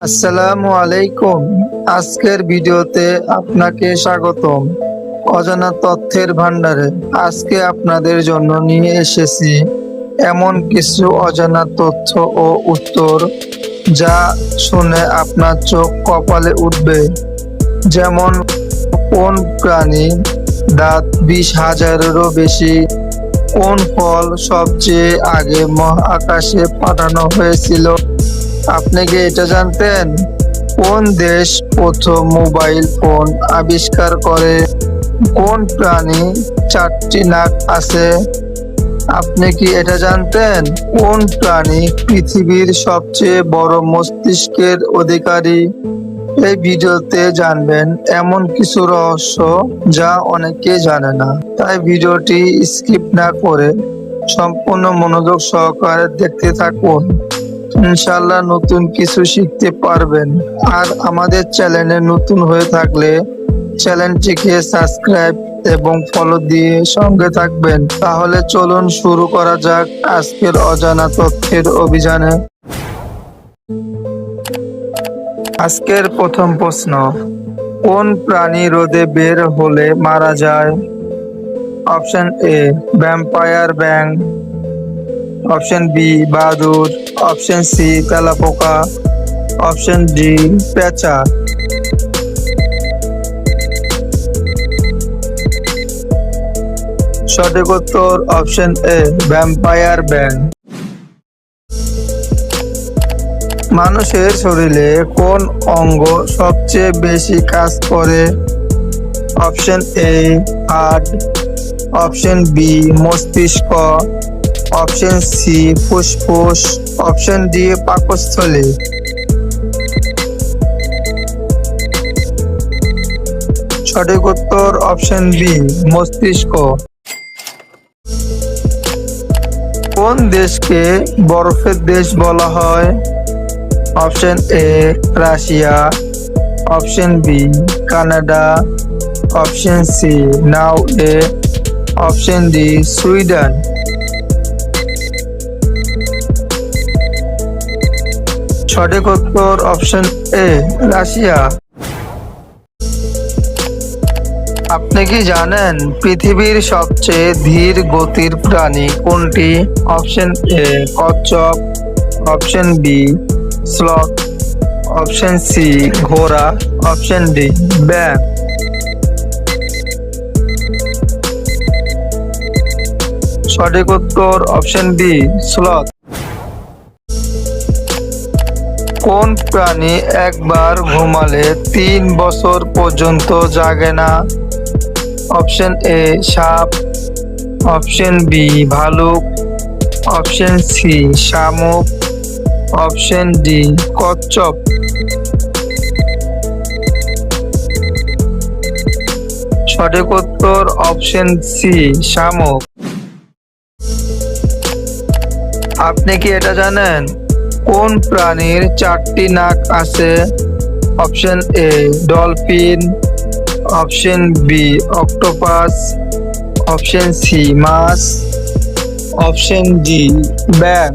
আসসালামু আলাইকুম। আজকের ভিডিওতে আপনাকে স্বাগতম অজানা তথ্যের ভান্ডারে। আজকে আপনাদের জন্য নিয়ে এসেছি এমন কিছু অজানা তথ্য ও উত্তর যা শুনে আপনার চোখ কপালে উঠবে। যেমন, কোন প্রাণী দাঁত 20,000-এরও বেশি? কোন ফল সবচেয়ে আগে মহাকাশে পাঠানো হয়েছিল? আপনি কি এটা জানতেন? কোন দেশ প্রথম মোবাইল ফোন আবিষ্কার করে? কোন প্রাণী 4টি নাক আছে? আপনি কি এটা জানতেন? কোন প্রাণী পৃথিবীর সবচেয়ে বড় মস্তিষ্কের অধিকারী? এই ভিডিওতে জানবেন এমন কিছু রহস্য যা অনেকে জানে না। তাই ভিডিওটি স্কিপ না করে সম্পূর্ণ মনোযোগ সহকারে দেখতে থাকুন। ইনশাআল্লাহ নতুন কিছু শিখতে পারবেন। আর আমাদের চ্যানেলে নতুন হয়ে থাকলে চ্যানেলটিকে সাবস্ক্রাইব এবং ফলো দিয়ে সঙ্গে থাকবেন। তাহলে চলুন শুরু করা যাক আজকের অজানা তথ্যের অভিযানে। আজকের প্রথম প্রশ্ন, কোন প্রাণী রোদে বের হলে মারা যায়? অপশন এ ভ্যাম্পায়ার ব্যাঙ, অপশন বি বাদুড়, অপশন সি তেলাপোকা, অপশন ডি পেঁচা। সঠিক উত্তর অপশন এ ভ্যাম্পায়ার ব্যাঙ। মানুষের শরীরে কোন অঙ্গ সবচেয়ে বেশি কাজ করে? Option A heart, option B মস্তিষ্ক, অপশন সি ফুসফুস, অপশন ডি পাকস্থলী। সঠিক উত্তর অপশন বি মস্তিষ্ক। কোন দেশকে বরফের দেশ বলা হয়? Option A Russia, option B Canada, option C Norway, option D Sweden. সঠিক উত্তর অপশন এ রাশিয়া। আপনি কি জানেন পৃথিবীর সবচেয়ে ধীর গতির প্রাণী কোনটি? অপশন এ কচ্ছপ, option B sloth, option C ঘোড়া, অপশন ডি ব্যাঙ। সঠিক উত্তর অপশন বি স্লথ। কোন প্রাণী একবার ঘুমালে 3 বছর পর্যন্ত জাগে না? অপশন এ সাপ, অপশন বি ভালুক, অপশন সি শামুক, অপশন ডি কচ্ছপ। সঠিক উত্তর অপশন সি শামুক। আপনি কি এটা জানেন কোন প্রাণীর 4টি নাক আছে? Option A dolphin, option B octopus, option C মাছ, অপশন ডি ব্যাঙ।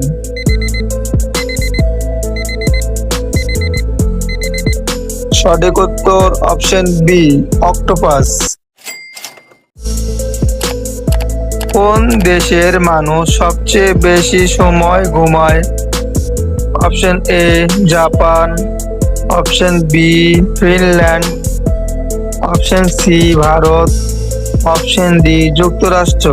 সঠিক উত্তর অপশন বি অক্টোপাস। কোন দেশের মানুষ সবচেয়ে বেশি সময় ঘুমায়? Option A Japan, option B Finland, option C Bharat, option D যুক্তরাষ্ট্র।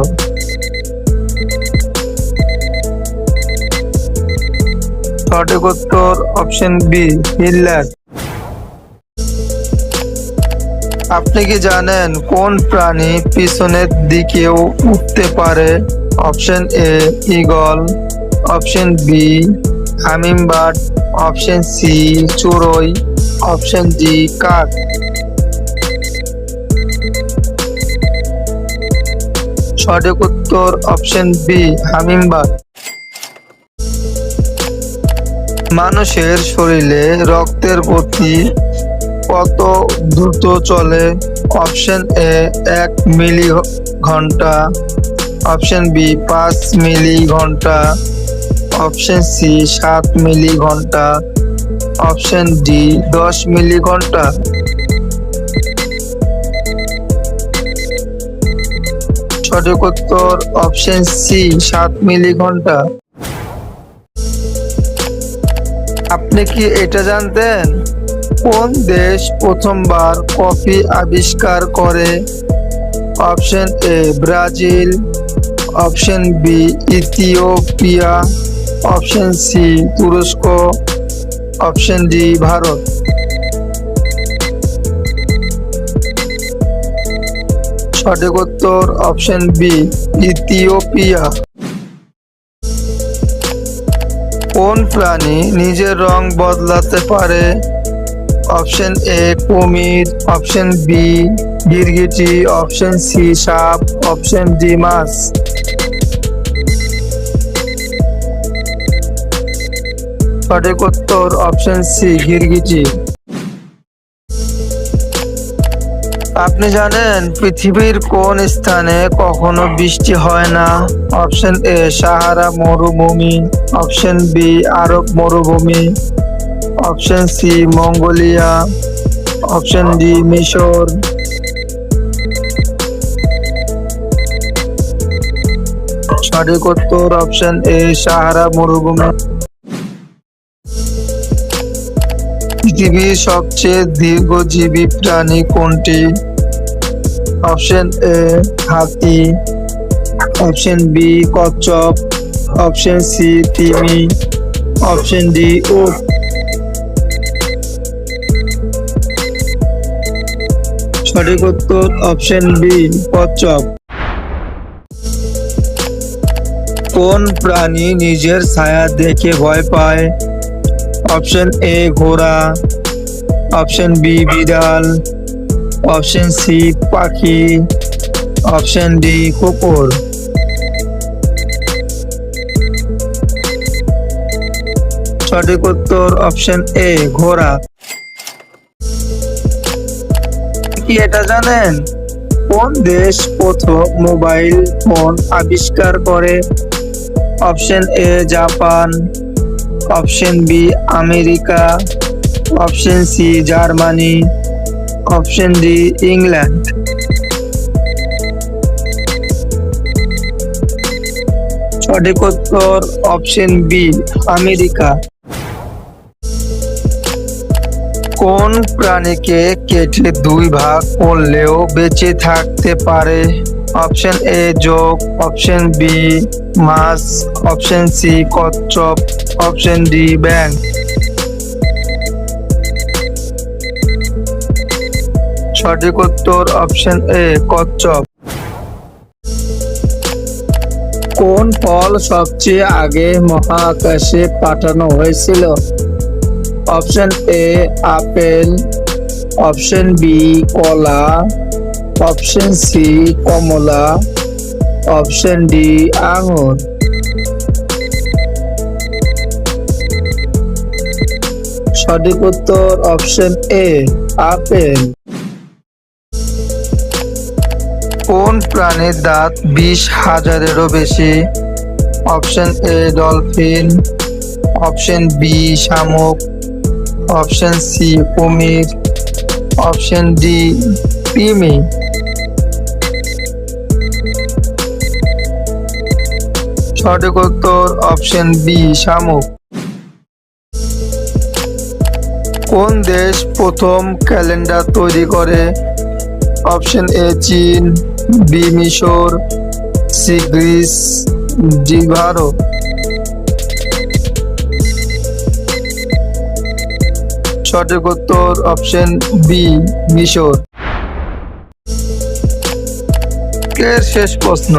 সঠিক উত্তর অপশন বি ফিনল্যান্ড। আপনি কি জানেন কোন প্রাণী পিছনের দিকেও উঠতে পারে? Option A eagle, option B hummingbird, option C চড়ুই, অপশন ডি কাক। সঠিক উত্তর অপশন বি হামিংবার্ড। মানুষের শরীরে রক্তের গতি কত দ্রুত চলে? অপশন এ 1 মিলি ঘন্টা, অপশন বি 5 মিলি ঘন্টা, অপশন সি 7 মিলি ঘন্টা, অপশন ডি 10 মিলি ঘন্টা। সঠিক উত্তর অপশন সি 7 মিলি ঘন্টা। আপনি কি এটা জানতেন কোন দেশ প্রথমবার কফি আবিষ্কার করে? Option A Brazil, option B Ethiopia, option C তুরস্ক, অপশন ডি ভারত। সঠিক উত্তর অপশন বি ইথিওপিয়া। কোন প্রাণী নিজের রং বদলাতে পারে? অপশন এ কুমির, অপশন বি গিরগিটি, অপশন সি সাপ, অপশন ডি মাছ। সঠিক উত্তর অপশন সি গিরগিটি। আপনি জানেন পৃথিবীর কোন স্থানে কখনো বৃষ্টি হয় না? অপশন এ সাহারা মরুভূমি, অপশন বি আরব মরুভূমি, option C Mongolia, option D মিশর। সঠিক উত্তর অপশন এ সাহারা মরুভূমি। পৃথিবীর সবচেয়ে দীর্ঘজীবী প্রাণী কোনটি? অপশন এ হাতি, অপশন বি কচ্ছপ, অপশন সি তিমি, অপশন ডি উট। সঠিক উত্তর অপশন বি কচ্ছপ। কোন প্রাণী নিজের ছায়া দেখে ভয় পায়? অপশন এ ঘোড়া, অপশন বি বিড়াল, অপশন সি পাখি, অপশন ডি কুকুর। সঠিক উত্তর অপশন এ ঘোড়া। কি এটা জানেন কোন দেশ প্রথম মোবাইল ফোন আবিষ্কার করে? Option A Japan, option B America, option C Germany, option D England. সঠিক উত্তর অপশন বি আমেরিকা। কোন প্রাণীকে কেটে দুই ভাগ করলেও বেঁচে থাকতে পারে? অপশন এ যোগ, অপশন বি মাছ, অপশন সি কচ্ছপ, অপশন ডি ব্যাঙ। সঠিক উত্তর অপশন এ কচ্ছপ। কোন ফল সবচেয়ে আগে মহাকাশে পাঠানো হয়েছিল? Option A apple, option B কলা, অপশন সি কমলা, অপশন ডি আঙুর। সঠিক উত্তর অপশন এ আপেল। কোন প্রাণীর দাঁত 20,000-এরও বেশি? Option A dolphin, option B শামুক, অপশন সি কুমির, অপশন ডি তিমি। সঠিক উত্তর অপশন বি শামুক। কোন দেশ প্রথম ক্যালেন্ডার তৈরি করে? অপশন এ চীন, বি মিশর, সি গ্রিস, ডি ভারত। সঠিক উত্তর অপশন বি মিশর। এর শেষ প্রশ্ন,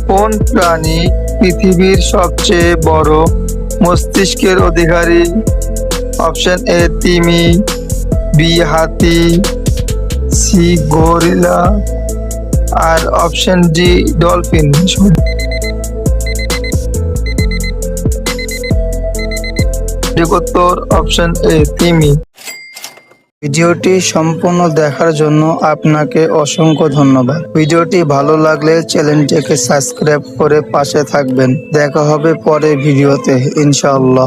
কোন প্রাণী পৃথিবীর সবচেয়ে বড় মস্তিষ্কের অধিকারী? অপশন এ তিমি, বি হাতি, সি গরিলা, আর অপশন ডি ডলফিন। সঠিক উত্তর অপশন এ তিমি। ভিডিওটি সম্পূর্ণ দেখার জন্য আপনাকে অসংখ্য ধন্যবাদ। ভিডিওটি ভালো লাগলে চ্যানেলটিকে সাবস্ক্রাইব করে পাশে থাকবেন। দেখা হবে পরের ভিডিওতে ইনশাআল্লাহ।